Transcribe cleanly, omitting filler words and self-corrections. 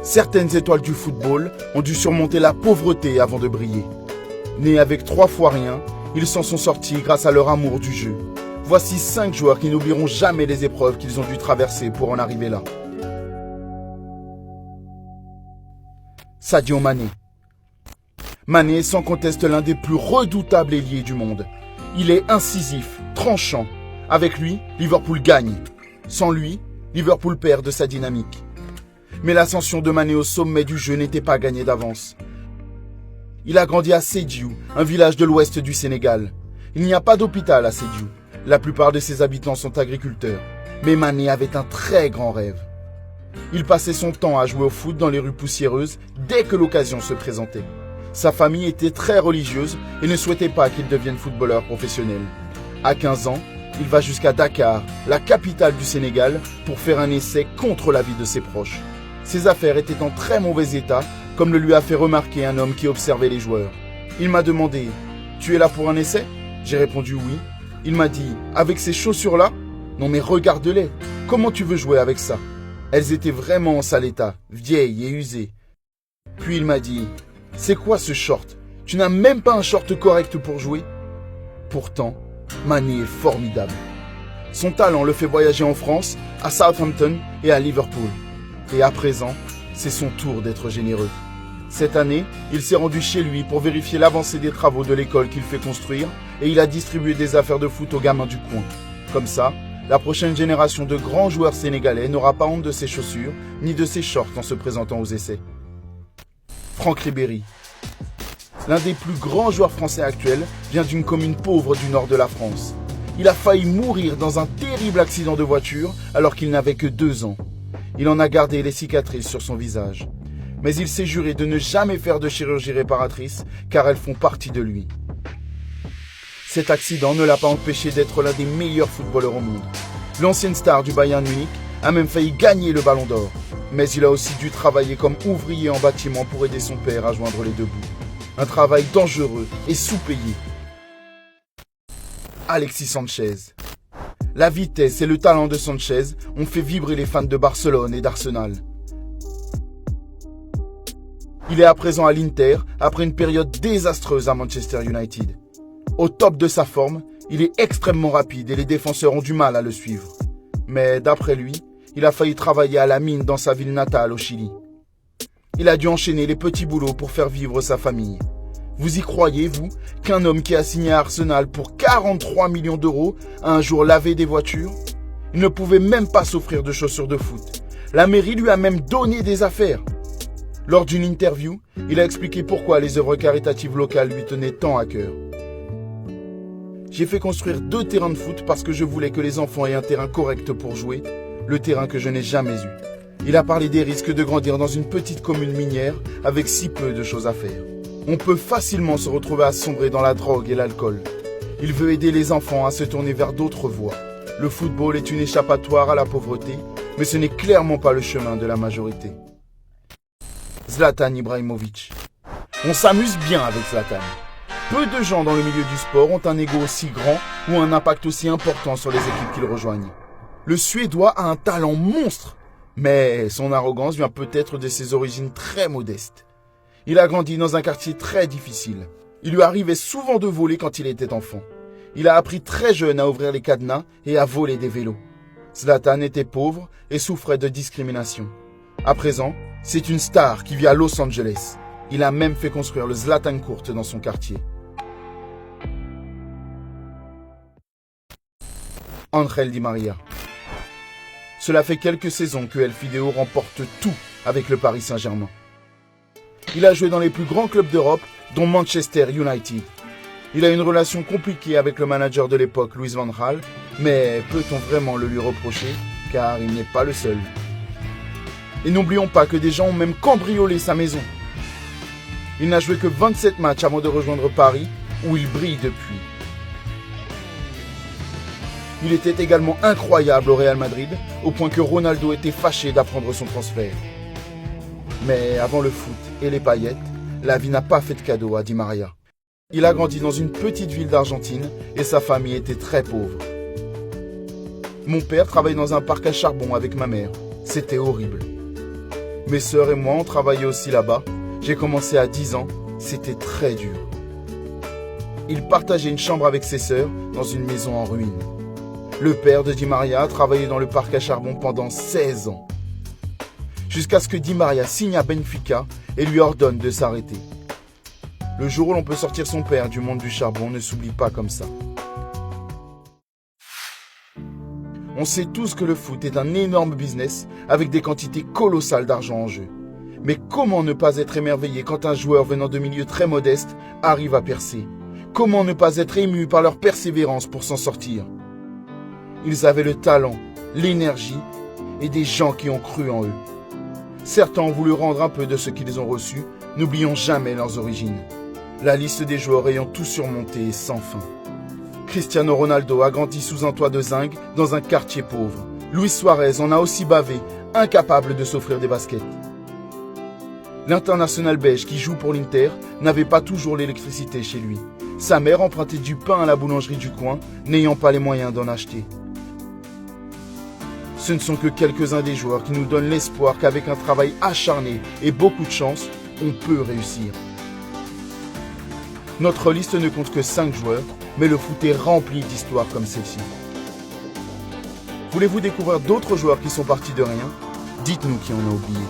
Certaines étoiles du football ont dû surmonter la pauvreté avant de briller. Nés avec 3 fois rien, ils s'en sont sortis grâce à leur amour du jeu. Voici 5 joueurs qui n'oublieront jamais les épreuves qu'ils ont dû traverser pour en arriver là. Sadio Mané. Mané est sans conteste l'un des plus redoutables ailiers du monde. Il est incisif, tranchant. Avec lui, Liverpool gagne. Sans lui, Liverpool perd de sa dynamique. Mais l'ascension de Mané au sommet du jeu n'était pas gagnée d'avance. Il a grandi à Sédhiou, un village de l'ouest du Sénégal. Il n'y a pas d'hôpital à Sédhiou. La plupart de ses habitants sont agriculteurs. Mais Mané avait un très grand rêve. Il passait son temps à jouer au foot dans les rues poussiéreuses dès que l'occasion se présentait. Sa famille était très religieuse et ne souhaitait pas qu'il devienne footballeur professionnel. À 15 ans, il va jusqu'à Dakar, la capitale du Sénégal, pour faire un essai contre l'avis de ses proches. Ses affaires étaient en très mauvais état, comme le lui a fait remarquer un homme qui observait les joueurs. Il m'a demandé « Tu es là pour un essai ?» J'ai répondu « Oui ». Il m'a dit « Avec ces chaussures-là ? Non mais regarde-les, comment tu veux jouer avec ça ?» Elles étaient vraiment en sale état, vieilles et usées. Puis il m'a dit « C'est quoi ce short ? Tu n'as même pas un short correct pour jouer ?» Pourtant, Mané est formidable. Son talent le fait voyager en France, à Southampton et à Liverpool. Et à présent, c'est son tour d'être généreux. Cette année, il s'est rendu chez lui pour vérifier l'avancée des travaux de l'école qu'il fait construire et il a distribué des affaires de foot aux gamins du coin. Comme ça, la prochaine génération de grands joueurs sénégalais n'aura pas honte de ses chaussures ni de ses shorts en se présentant aux essais. Franck Ribéry. L'un des plus grands joueurs français actuels vient d'une commune pauvre du nord de la France. Il a failli mourir dans un terrible accident de voiture alors qu'il n'avait que 2 ans. Il en a gardé les cicatrices sur son visage. Mais il s'est juré de ne jamais faire de chirurgie réparatrice car elles font partie de lui. Cet accident ne l'a pas empêché d'être l'un des meilleurs footballeurs au monde. L'ancienne star du Bayern Munich a même failli gagner le Ballon d'Or. Mais il a aussi dû travailler comme ouvrier en bâtiment pour aider son père à joindre les 2 bouts. Un travail dangereux et sous-payé. Alexis Sanchez. La vitesse et le talent de Sanchez ont fait vibrer les fans de Barcelone et d'Arsenal. Il est à présent à l'Inter après une période désastreuse à Manchester United. Au top de sa forme, il est extrêmement rapide et les défenseurs ont du mal à le suivre. Mais d'après lui, il a failli travailler à la mine dans sa ville natale au Chili. Il a dû enchaîner les petits boulots pour faire vivre sa famille. Vous y croyez, vous, qu'un homme qui a signé à Arsenal pour 43 millions d'euros a un jour lavé des voitures ? Il ne pouvait même pas s'offrir de chaussures de foot. La mairie lui a même donné des affaires. Lors d'une interview, il a expliqué pourquoi les œuvres caritatives locales lui tenaient tant à cœur. J'ai fait construire 2 terrains de foot parce que je voulais que les enfants aient un terrain correct pour jouer, le terrain que je n'ai jamais eu. Il a parlé des risques de grandir dans une petite commune minière avec si peu de choses à faire. On peut facilement se retrouver à sombrer dans la drogue et l'alcool. Il veut aider les enfants à se tourner vers d'autres voies. Le football est une échappatoire à la pauvreté, mais ce n'est clairement pas le chemin de la majorité. Zlatan Ibrahimovic. On s'amuse bien avec Zlatan. Peu de gens dans le milieu du sport ont un ego aussi grand ou un impact aussi important sur les équipes qu'ils rejoignent. Le Suédois a un talent monstre, mais son arrogance vient peut-être de ses origines très modestes. Il a grandi dans un quartier très difficile. Il lui arrivait souvent de voler quand il était enfant. Il a appris très jeune à ouvrir les cadenas et à voler des vélos. Zlatan était pauvre et souffrait de discrimination. À présent, c'est une star qui vit à Los Angeles. Il a même fait construire le Zlatan Court dans son quartier. Ángel Di María. Cela fait quelques saisons que El Fideo remporte tout avec le Paris Saint-Germain. Il a joué dans les plus grands clubs d'Europe, dont Manchester United. Il a une relation compliquée avec le manager de l'époque, Louis van Gaal, mais peut-on vraiment le lui reprocher, car il n'est pas le seul. Et n'oublions pas que des gens ont même cambriolé sa maison. Il n'a joué que 27 matchs avant de rejoindre Paris, où il brille depuis. Il était également incroyable au Real Madrid, au point que Ronaldo était fâché d'apprendre son transfert. Mais avant le foot et les paillettes, la vie n'a pas fait de cadeau à Di María. Il a grandi dans une petite ville d'Argentine et sa famille était très pauvre. Mon père travaillait dans un parc à charbon avec ma mère. C'était horrible. Mes sœurs et moi, on travaillait aussi là-bas. J'ai commencé à 10 ans, c'était très dur. Il partageait une chambre avec ses sœurs dans une maison en ruine. Le père de Di Maria a travaillé dans le parc à charbon pendant 16 ans. Jusqu'à ce que Di Maria signe à Benfica et lui ordonne de s'arrêter. Le jour où l'on peut sortir son père du monde du charbon ne s'oublie pas comme ça. On sait tous que le foot est un énorme business avec des quantités colossales d'argent en jeu. Mais comment ne pas être émerveillé quand un joueur venant de milieux très modestes arrive à percer? Comment ne pas être ému par leur persévérance pour s'en sortir? Ils avaient le talent, l'énergie et des gens qui ont cru en eux. Certains ont voulu rendre un peu de ce qu'ils ont reçu, n'oublions jamais leurs origines. La liste des joueurs ayant tout surmonté est sans fin. Cristiano Ronaldo a grandi sous un toit de zinc dans un quartier pauvre. Luis Suarez en a aussi bavé, incapable de s'offrir des baskets. L'international belge qui joue pour l'Inter n'avait pas toujours l'électricité chez lui. Sa mère empruntait du pain à la boulangerie du coin, n'ayant pas les moyens d'en acheter. Ce ne sont que quelques-uns des joueurs qui nous donnent l'espoir qu'avec un travail acharné et beaucoup de chance, on peut réussir. Notre liste ne compte que 5 joueurs, mais le foot est rempli d'histoires comme celle-ci. Voulez-vous découvrir d'autres joueurs qui sont partis de rien? Dites-nous qui en a oublié.